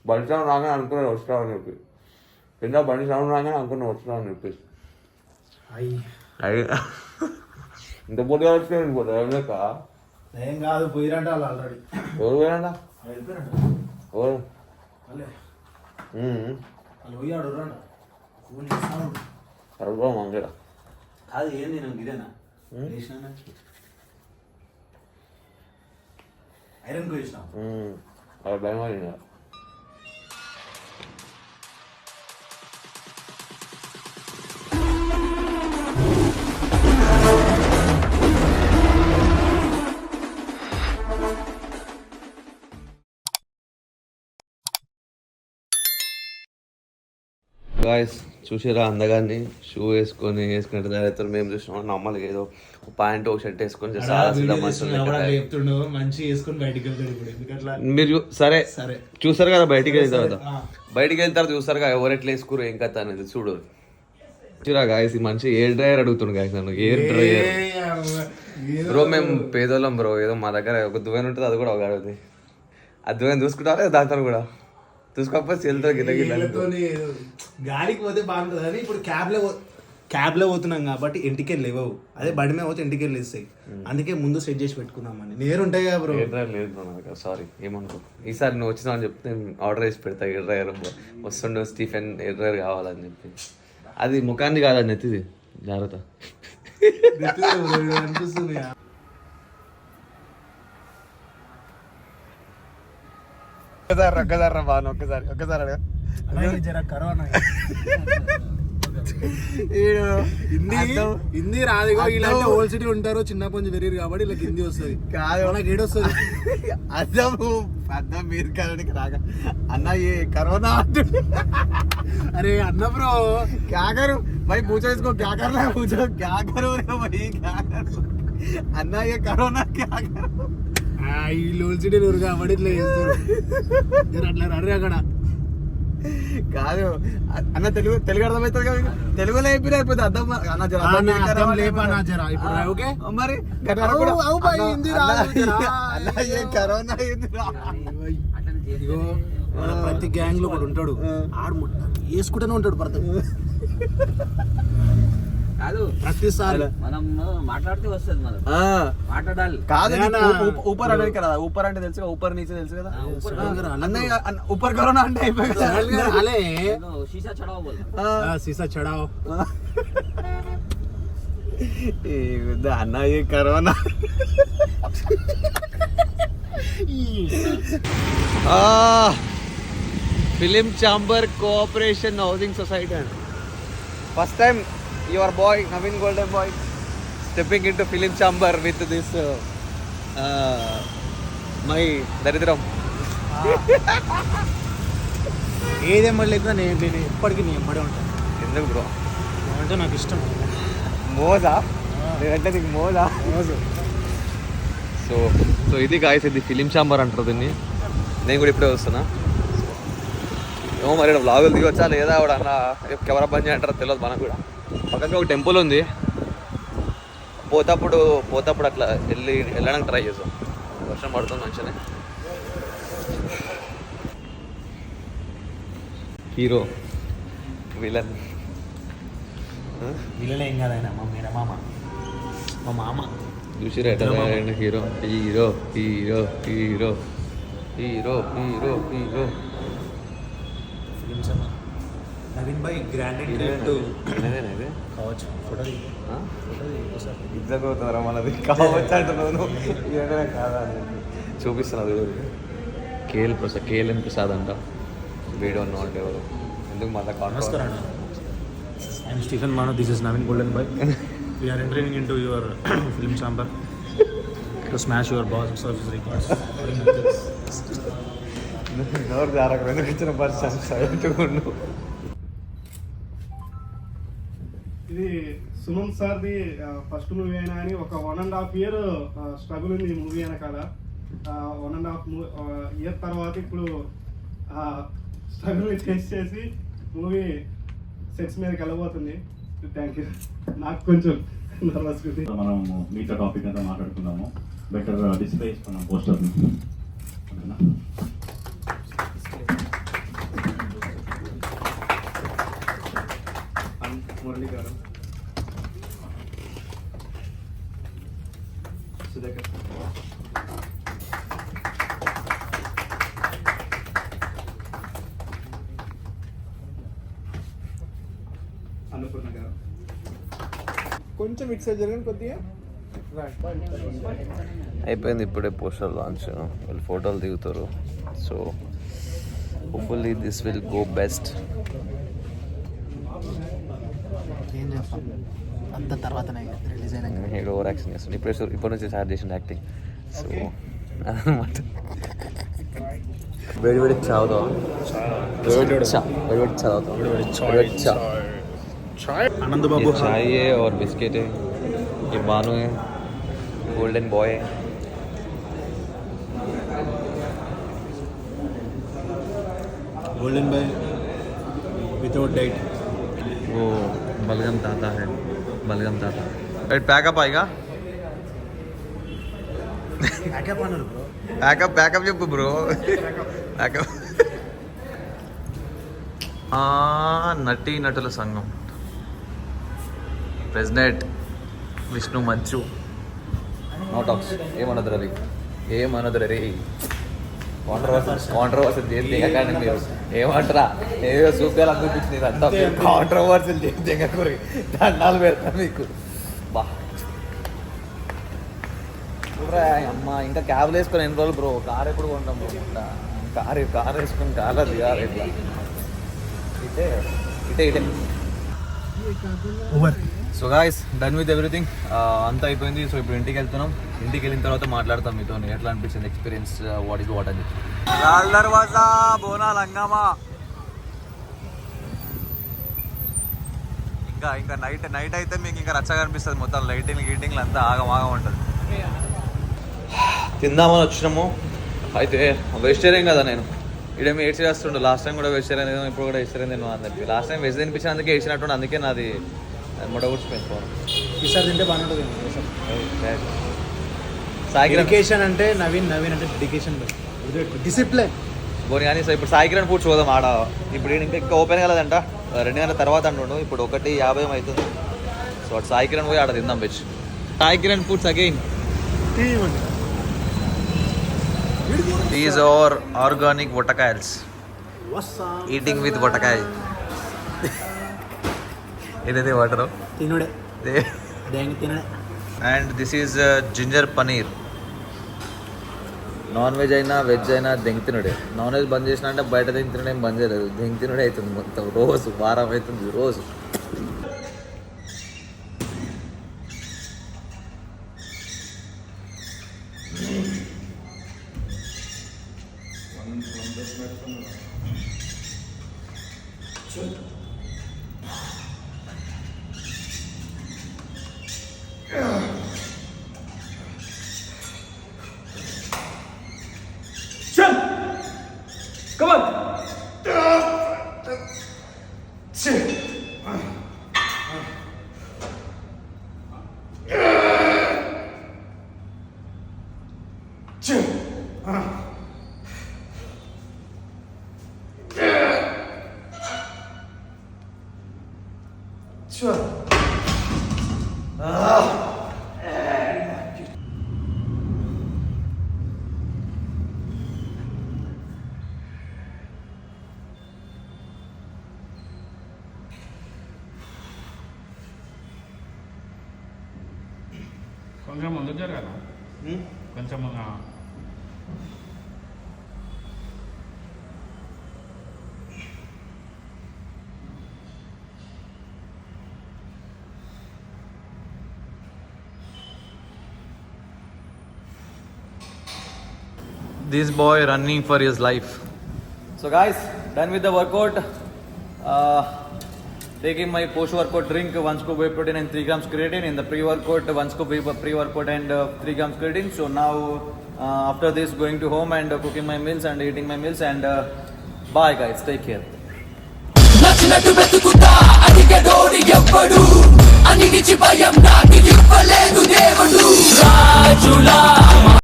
బండి సౌండ్ రాగానే అనుకున్నాను వస్తామని చెప్పి కింద బండి సౌండ్ రాగానే అనుకున్నాను వస్తామని చెప్పేసి అయ్యి ఇంత పొద్దుగా వచ్చిన పోతా ఏం లెక్క ఏం కాదు పోయిరంట వాళ్ళు ఆల్రెడీ. ఎవరు పోయారంట ఎవరు వాళ్ళు పోయాడు ఫోన్ చేస్తాను సరిపో మంగళ కాదు ఏంది నేను ఇదేనా ఐరన్ చేసినా అది భయం అయింది. గాయస్ చూసారా అందగాన్ని షూ వేసుకున్నట్టు తయారవుతారు. మేము చూసినాం నమ్మలేదు ఏదో ప్యాంట్ ఒక షర్ట్ వేసుకొని మీరు సరే చూసారు కదా బయటికి వెళ్ళిన తర్వాత చూస్తారు కదా ఎవరు ఎట్లా వేసుకురు ఏం కథ అనేది చూడు చూరా గాయస్ ఈ మనిషి ఎయిర్ డ్రైయర్ అడుగుతుండు గాయస్ నన్ను ఎయిర్ డ్రైయర్ బ్రో మేము పేదోళ్ళం బ్రో ఏదో మా దగ్గర ఒక దువ్వెన ఉంటుంది అది కూడా ఒక అడుగుతుంది ఆ దువ్వెన చూసుకుంటారా దాంతో కూడా చూసుకోకపోతే చెల్లుతో గాలికి పోతే బాగుంటుంది అని ఇప్పుడు క్యాబ్లో పోతున్నాం కాబట్టి ఇంటికి లేవు అదే బండి మీద పోతే ఇంటికి వెళ్ళేస్తాయి అందుకే ముందు సెట్ చేసి పెట్టుకున్నామని నేరు ఉంటాయి కదా బ్రో. లేదు బ్రో నాకు సారీ ఏమనుకో ఈసారి నువ్వు వచ్చినావు అని చెప్తే ఆర్డర్ చేసి పెడతా ఎయిర్ డ్రైయర్ వస్తుండే స్టీఫెన్ ఎయిర్ డ్రైయర్ కావాలని చెప్పి అది ముఖాన్ని కాదని నెత్తిది జాగ్రత్త అనిపిస్తుంది. ఒక్కసారి బాను ఒక్కసారి కరోనా హిందీ రాదుగో ఇలాంటి ఓల్డ్ సిటీ ఉంటారు చిన్నప్పటి నుంచి వెరీరు కాబట్టి ఇలా హిందీ వస్తుంది కాదు నాకు ఏడొస్తుంది అర్థం మీరు కరోనాకి రాగా అన్న ఏ కరోనా అరే అన్న బ్రో क्या करूं भाई पूछो इसको क्या करना है पूछो क्या करो रे भाई क्या करो अन्ना ये करोना क्या करो ఈ ఓల్డ్ సిటీ ఊరు కాబట్టి ఇట్లా చేస్తారు అట్లా రర్రే అక్కడ కాదు అన్న తెలుగు అర్థమవుతుంది కదా తెలుగులో అయిపోయినా అయిపోతుంది అర్థం అన్న ఓకే మరి కరోనా ప్రతి గ్యాంగ్ లో ఒకడు ఉంటాడు ఆడు వేసుకుంటూనే ఉంటాడు ప్రతి కాదు ప్రతిసారి మనం మాట్లాడితే వస్తుంది మనం మాట్లాడాలి కాదు ఊపర్ అంటే కదా ఊపర్ అంటే తెలుసు కదా ఊపర్ నీచే తెలుసు కదా అన్నయ్య ఊపర్ కరోనా అంటే సీసా చడావు సీసా చడావు అన్నయ్య corona film chamber cooperation housing society and first time your boy Naveen Golden Boy stepping into film chamber with this my daridram ఏదే మళ్ళీ నేను ఎప్పటికీ నేను ఎంబడే ఉంటాను ఎందుకు బ్రో అంటే నాకు ఇష్టం మోజా నేనంటే నీకు మోజా సో సో ఇది గాయస్ ఇది ఫిలిం ఛాంబర్ అంటారు దీన్ని నేను కూడా ఇప్పుడే వస్తున్నా ఏమో మరి వ్లాగులు దిగొచ్చా లేదా ఆవిడ అన్న కెమెరా బంద్ చేయంటారో తెలియదు మనకు కూడా పక్కన ఒక టెంపుల్ ఉంది పోతప్పుడు అట్లా వెళ్ళడానికి ట్రై చేసాం వర్షం పడుతుంది మంచిగానే హీరో విలన్ విలన్ ఏం కాదైనా మా మీర మామ మా మామ చూసిరా ఎట్లా hero hero hero hero hero hero hero Naveen bhai grand entry కావచ్చు ఫోటో ఇద్దరు మనది కావచ్చు అంటున్నాను కాదా చూపిస్తున్నది కేఎల్ఎన్ ప్రసాద్ అంట వీడియో నాట్ ఎవరు ఎందుకు మళ్ళీ నమస్కారం I'm Stephen Manav this is Naveen golden boy we are entering into your film chamber to smash your box office records ఎవరు జాగ్రత్త ఎందుకు ఇచ్చిన పర్సన్ సైలెంట్గా ఇది సుమన్ సార్ది ఫస్ట్ మూవీ అయినా అని ఒక 1.5 year స్ట్రగుల్ ఉంది ఈ మూవీ వెనకాల 1.5 year తర్వాత ఇప్పుడు స్ట్రగుల్ ఫేస్ చేసి మూవీ సెట్స్ మీదకి వెళ్ళబోతుంది. Thank you. నాకు కొంచెం నర్వస్ ఉంది. మనం మీతో టాపిక్ అంతా మాట్లాడుకున్నాము. బెటర్ డిస్ప్లే చేసుకున్నాం పోస్టర్ని. కొంచెం మిక్స్ జరిగింది కొద్దిగా. అయిపోయింది ఇప్పుడే పోస్టర్ లాంచ్, వాళ్ళు ఫోటోలు దిగుతారు. So hopefully this will go best. ఏం చేస్తాం అంత తర్వాతనే రిలీజ్ అయినాక. హీరో ఓవర్ యాక్షన్ చేస్తుంది ఇప్పటి నుంచి స్టార్ట్ చేసిన యాక్టింగ్. సో అదనమాట. వేడి వేడి చావుతాం, వేడి చావుతాం. आनंद बाबू चाय है और बिस्किट है, ये बानू है, गोल्डन बॉय है. Golden boy without diet. वो बलगम ताता है, बलगम ताता. पैकअप आएगा. पैकअप చెప్పు బ్రో. ప్యాకప్. నటీ నటుల సంఘం president Vishnu Manchu. No talks. ఏమన్నది రీ కాంట్రవర్సల్ చేస్తే కానీ మీరు ఏమంటారా? ఏదో సూప్యాలు అనిపించింది అంతా కాంట్రవర్సల్ చేస్తే కూర దండాలు పెడతా మీకు. బా అమ్మ, ఇంకా క్యాబ్లు వేసుకొని ఎన్ని రోజులు బ్రో? కార్ ఎప్పుడు కొంటాం బ్రో? కార్ వేసుకొని కార్లో దిగాలి. ఇట్లా ఇటే over. So guys, done with everything. అంతా అయిపోయింది. సో ఇప్పుడు ఇంటికి వెళ్తున్నాం. ఇంటికి వెళ్ళిన తర్వాత మాట్లాడతాం మీతో ఎట్లా అనిపించింది ఎక్స్పీరియన్స్, వాట్ ఈస్ వాట్ అని. లాల్ దర్వాజా బోనాల్ హంగామా. ఇంకా నైట్ అయితే మీకు ఇంకా రచ్చగా అనిపిస్తుంది. మొత్తం లైటింగ్లు అంతా ఆగం ఉంటుంది. తిందామని వచ్చినాము. అయితే వెజిటేరియన్ కదా నేను. ఇడేమి ఏడ్చి చేస్తుండే. లాస్ట్ టైం కూడా వెజిటేరియన్ తిన్నాను, ఇప్పుడు కూడా వెజిటేరియన్ తిన్నాను అని చెప్పి. లాస్ట్ టైం వెజ్ తినిపించినందుకే ఏడ్చినట్టు, అందుకే నాది మొడ కూర్చిపోయింది. ఈసారి తింటే బాగానే ఉంటుంది. సాయికిరణ్ అంటే నవీన్ అంటే డెడికేషన్, డిసిప్లిన్ పోనీ కానీ. సో ఇప్పుడు సాయికిరణ్ ఫుడ్ చూద్దాం ఆడ. ఇప్పుడు ఇంకా ఓపెన్ కాలేదంట, 2 గంటల తర్వాత అంటుండు. ఇప్పుడు 1:50 అవుతుంది. సో అటు సాయికిరణ్ పోయి ఆడ తిందాం veg. Saikiran foods again. These are organic waterkayals. Eating with waterkay. ఇదైతే వాటర్ తినుడే. And this is ginger paneer. Non veg అయినా వెజ్ అయినా తినుడే. నాన్ వెజ్ బంద్ చేసిన అంటే బయట తినుడే ఏం బంద్ చేయలేదు. తినుడే అవుతుంది మొత్తం. రోజు వారం అవుతుంది రోజు. Come on. కొంచెం ముందు జరగాల, కొంచెం This boy running for his life. So guys, done with the workout. Taking my post-workout drink, 1 scoop whey protein and 3 grams creatine. In the pre-workout, 1 scoop pre-workout and 3 grams creatine. So now, after this, going to home and cooking my meals and eating my meals. And bye guys, take care. నచ్చినట్టు వెతుకుతా అడిగడోడి ఎవ్వడు అన్నిటిచి భయం నాకు ఇవ్వలేదు దేవుడు రాజులా